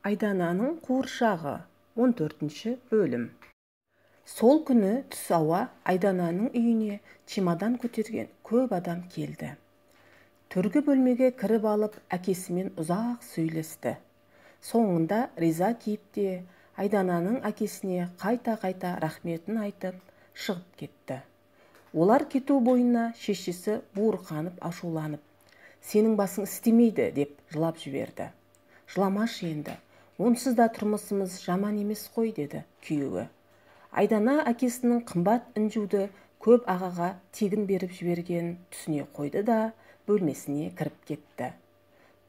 Айдананың қуыршағы 14 бөлім. Сол күні түс ауа Айдананың үйіне чемодан көтерген көп адам келді. Төргі бөлмеге кіріп алып, әкесімен ұзақ сөйлесті. Соңында риза кейіпте Айдананың әкесіне қайта-қайта рахметін айтып шығып кетті. Олар кету бойына шешесі буырқанып ашуланып, «Сенің басың істемейді» деп жылап жіберді. «Жыламашы енді, онсыз да тұрмысымыз жаман емес қой» деді күйеуі. Айдана әкесінің қымбат інжуді көп ағаға тегін беріп жібергенін түсіне қойды да бөлмесіне кіріп кетті.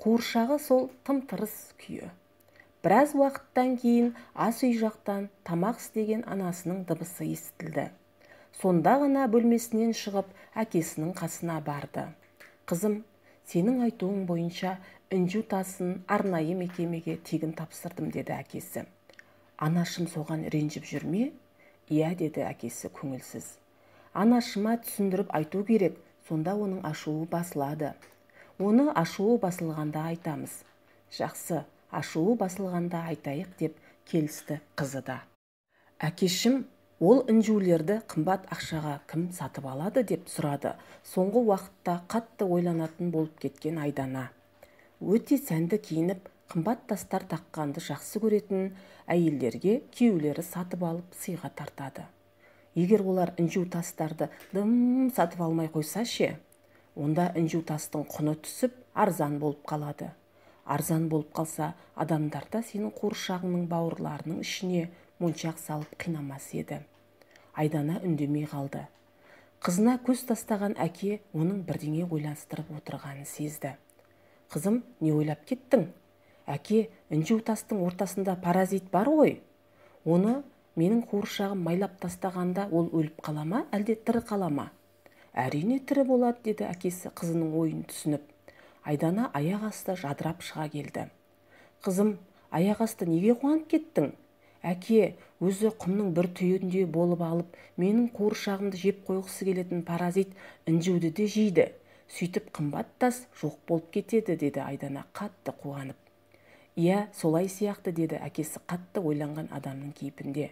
Қуыршағы сол тым-тырыс күйі. Біраз уақыттан кейін ас үй жақтан тамақ істеген анасының дыбысы естілді. Сонда ғана бөлмесінен шығып әкесінің қасына барды. «Қызым, сенің айтуың бойынша інжу тасын арнайы мекемеге тегін тапсырдым» деді әкесі. «Анашым соған ренжіп жүрме?» «Иә» деді әкесі көңілсіз. «Анашыма түсіндіріп айту керек, сонда оның ашуы басылады. Оны ашуы басылғанда айтамыз». «Жақсы, ашуы басылғанда айтайық» деп келісті қызы да. «Әкешім, ол інжулерді қымбат ақшаға кім сатып алады?» деп сұрады. Соңғы уақытта қатты ойланатын болып кеткен Айдана. Өте сәнді киініп, қымбат тастар таққанды жақсы көретін әйелдерге күйеулері сатып алып сыйға тартады. Егер олар інжу тастарды дым сатып алмай қойса ше, онда інжу тастың құны түсіп, арзан болып қалады. Арзан болып қалса, адамдар да сенің қуыршағыңның бауырларының ішіне моншақ салып қинамас еді. Айдана үндемей қалды. Қызына көз тастаған әке оның бірдеңе ойланыстырып отырғанын сезді. «Қызым, не ойлап кеттің?» «Әке, інжу тастың ортасында паразит бар ғой. Оны менің қуыршағым майлап тастағанда ол өліп қала ма, әлде тірі қала ма?» «Әрине тірі болады» деді әкесі қызының ойын түсініп. Айдана аяқ асты жадырап шыға келді. «Қызым, аяқ асты неге қуанып кеттің?» «Әке, өзі құмның бір түйірінде болып алып, менің қуыршағымды жеп қойғысы келетін паразит інжуді де жейді. Сөйтіп қымбат тас жоқ болып кетеді» деді Айдана қатты қуанып. «Иә, солай сияқты» деді әкесі қатты ойланған адамның кейпінде.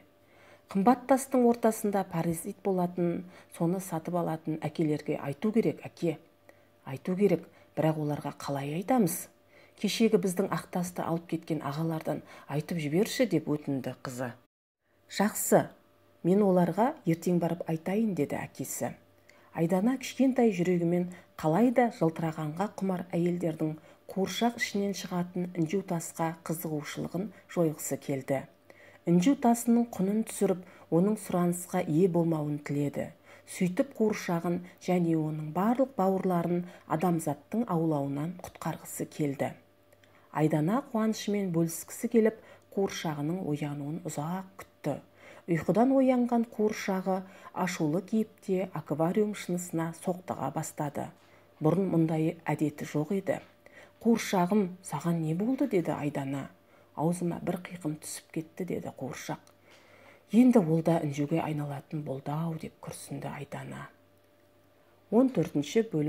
«Қымбат тастың ортасында паразит болатын, соны сатып алатын әкелерге айту керек, әке». «Айту керек, бірақ оларға қалай айтамыз?» «Кешегі біздің ақтасты алып кеткен ағалардан айтып жіберші» деп өтінді қызы. «Жақсы, мен оларға ертең барып айтайын» деді әкесі. Айдана кішкентай жүрегімен қалайда жылтырағанға құмар әйелдердің қуыршақ ішінен шығатын інжу тасқа қызығушылығын жойғысы келді. Інжу тасының құнын түсіріп, оның сұранысқа ие болмауын тіледі. Сөйтіп қуыршағын және оның барлық бауырларын адамзаттың аулауынан құтқарғысы келді. Айдана қуанышымен бөліскісі келіп, қуыршағының оянуын ұзақ күтті. Ұйқыдан оянған қуыршағы ашулы кейіпте аквариум шынысына соқтыға бастады. Бұрын мұндай әдеті жоқ еді. «Қуыршағым, саған не болды?» деді Айдана. «Аузыма бір қиқым түсіп кетті» деді қуыршақ. «Енді ол да інжуге айналатын болды-ау» деп күрсінді Айдана. 14 бөлім.